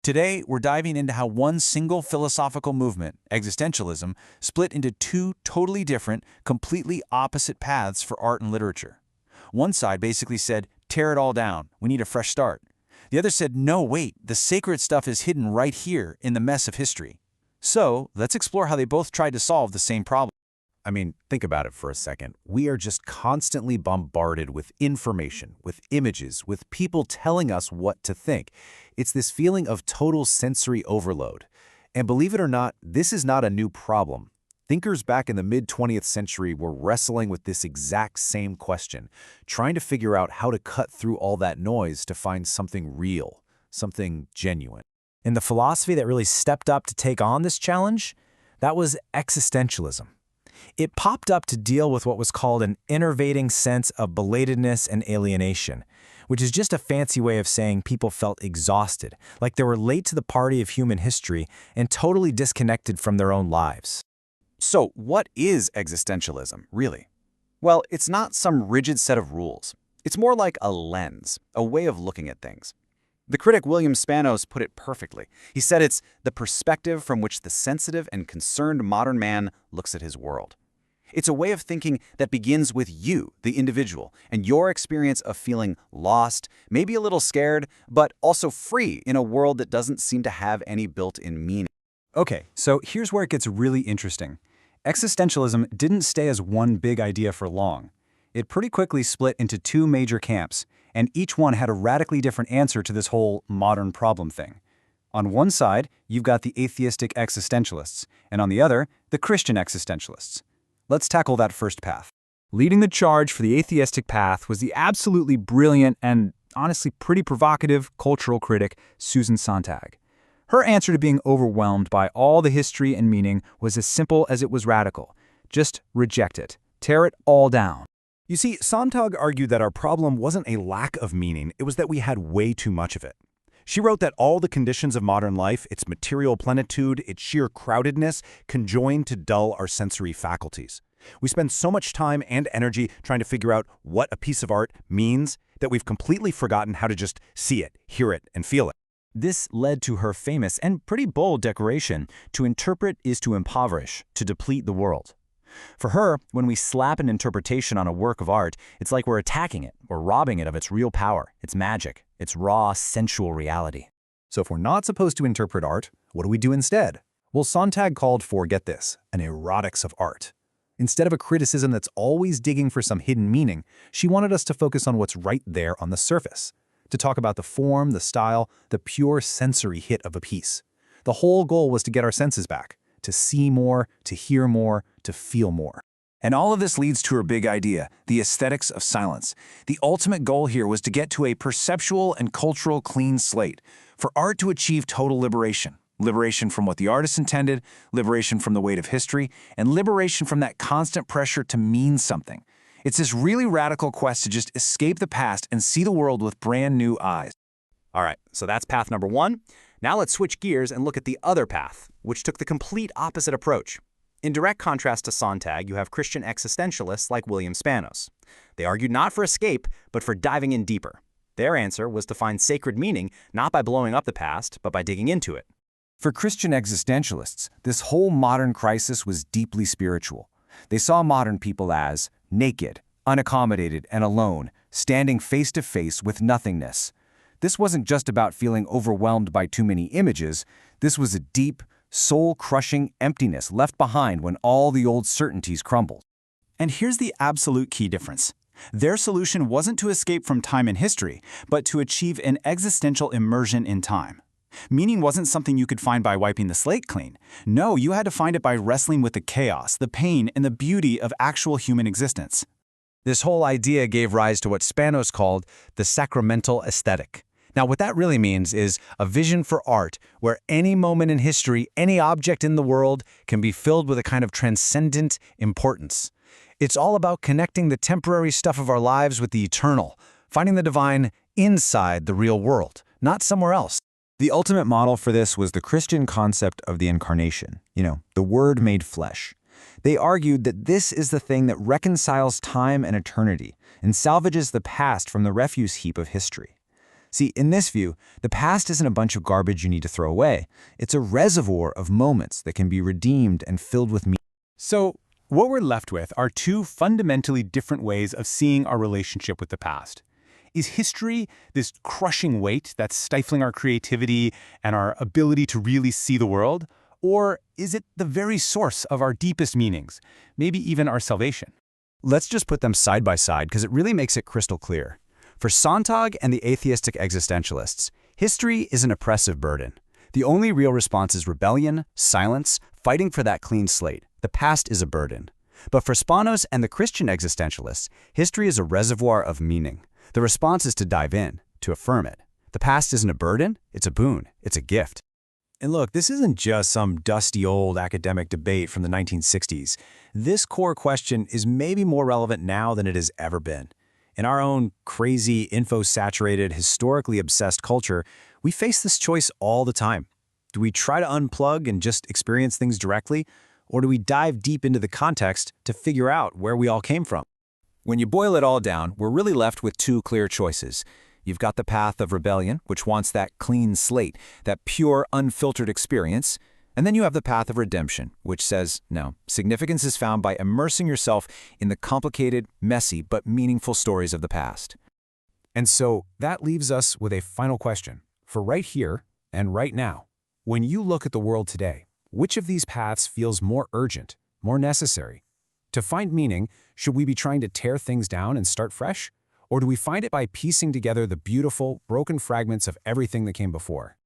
Today, we're diving into how one single philosophical movement, existentialism, split into two totally different, completely opposite paths for art and literature. One side basically said, tear it all down, we need a fresh start. The other said, no, wait, the sacred stuff is hidden right here in the mess of history. So, let's explore how they both tried to solve the same problem. I mean, think about it for a second. We are just constantly bombarded with information, with images, with people telling us what to think. It's this feeling of total sensory overload. And believe it or not, this is not a new problem. Thinkers back in the mid-20th century were wrestling with this exact same question, trying to figure out how to cut through all that noise to find something real, something genuine. And the philosophy that really stepped up to take on this challenge, that was existentialism. It popped up to deal with what was called an enervating sense of belatedness and alienation, which is just a fancy way of saying people felt exhausted, like they were late to the party of human history and totally disconnected from their own lives. So, what is existentialism, really? Well, it's not some rigid set of rules. It's more like a lens, a way of looking at things. The critic William Spanos put it perfectly. He said it's the perspective from which the sensitive and concerned modern man looks at his world. It's a way of thinking that begins with you, the individual, and your experience of feeling lost, maybe a little scared, but also free in a world that doesn't seem to have any built-in meaning. Okay, so here's where it gets really interesting. Existentialism didn't stay as one big idea for long. It pretty quickly split into two major camps, and each one had a radically different answer to this whole modern problem thing. On one side, you've got the atheistic existentialists, and on the other, the Christian existentialists. Let's tackle that first path. Leading the charge for the atheistic path was the absolutely brilliant and honestly pretty provocative cultural critic Susan Sontag. Her answer to being overwhelmed by all the history and meaning was as simple as it was radical. Just reject it. Tear it all down. You see, Sontag argued that our problem wasn't a lack of meaning, it was that we had way too much of it. She wrote that all the conditions of modern life, its material plenitude, its sheer crowdedness, conjoin to dull our sensory faculties. We spend so much time and energy trying to figure out what a piece of art means that we've completely forgotten how to just see it, hear it, and feel it. This led to her famous and pretty bold declaration, to interpret is to impoverish, to deplete the world. For her, when we slap an interpretation on a work of art, it's like we're attacking it or robbing it of its real power, its magic, its raw, sensual reality. So if we're not supposed to interpret art, what do we do instead? Well, Sontag called for, get this, an erotics of art. Instead of a criticism that's always digging for some hidden meaning, she wanted us to focus on what's right there on the surface, to talk about the form, the style, the pure sensory hit of a piece. The whole goal was to get our senses back, to see more, to hear more, to feel more. And all of this leads to her big idea, the aesthetics of silence. The ultimate goal here was to get to a perceptual and cultural clean slate, for art to achieve total liberation. Liberation from what the artist intended, liberation from the weight of history, and liberation from that constant pressure to mean something. It's this really radical quest to just escape the past and see the world with brand new eyes. All right, so that's path number one. Now let's switch gears and look at the other path, which took the complete opposite approach. In direct contrast to Sontag, you have Christian existentialists like William Spanos. They argued not for escape, but for diving in deeper. Their answer was to find sacred meaning not by blowing up the past, but by digging into it. For Christian existentialists, this whole modern crisis was deeply spiritual. They saw modern people as naked, unaccommodated, and alone, standing face to face with nothingness. This wasn't just about feeling overwhelmed by too many images. This was a deep, soul-crushing emptiness left behind when all the old certainties crumbled. And here's the absolute key difference. Their solution wasn't to escape from time and history, but to achieve an existential immersion in time. Meaning wasn't something you could find by wiping the slate clean. No, you had to find it by wrestling with the chaos, the pain, and the beauty of actual human existence. This whole idea gave rise to what Spanos called the sacramental aesthetic. Now, what that really means is a vision for art where any moment in history, any object in the world can be filled with a kind of transcendent importance. It's all about connecting the temporary stuff of our lives with the eternal, finding the divine inside the real world, not somewhere else. The ultimate model for this was the Christian concept of the incarnation, the Word made flesh. They argued that this is the thing that reconciles time and eternity and salvages the past from the refuse heap of history. See, in this view, the past isn't a bunch of garbage you need to throw away. It's a reservoir of moments that can be redeemed and filled with meaning. So, what we're left with are two fundamentally different ways of seeing our relationship with the past. Is history this crushing weight that's stifling our creativity and our ability to really see the world? Or is it the very source of our deepest meanings, maybe even our salvation? Let's just put them side by side because it really makes it crystal clear. For Sontag and the atheistic existentialists, history is an oppressive burden. The only real response is rebellion, silence, fighting for that clean slate. The past is a burden. But for Spanos and the Christian existentialists, history is a reservoir of meaning. The response is to dive in, to affirm it. The past isn't a burden, it's a boon, it's a gift. And look, this isn't just some dusty old academic debate from the 1960s. This core question is maybe more relevant now than it has ever been. In our own crazy, info-saturated, historically obsessed culture, we face this choice all the time. Do we try to unplug and just experience things directly, or do we dive deep into the context to figure out where we all came from? When you boil it all down, we're really left with two clear choices. You've got the path of rebellion, which wants that clean slate, that pure, unfiltered experience. And then you have the path of redemption, which says, no, significance is found by immersing yourself in the complicated, messy, but meaningful stories of the past. And so that leaves us with a final question. For right here and right now, when you look at the world today, which of these paths feels more urgent, more necessary? To find meaning, should we be trying to tear things down and start fresh? Or do we find it by piecing together the beautiful, broken fragments of everything that came before?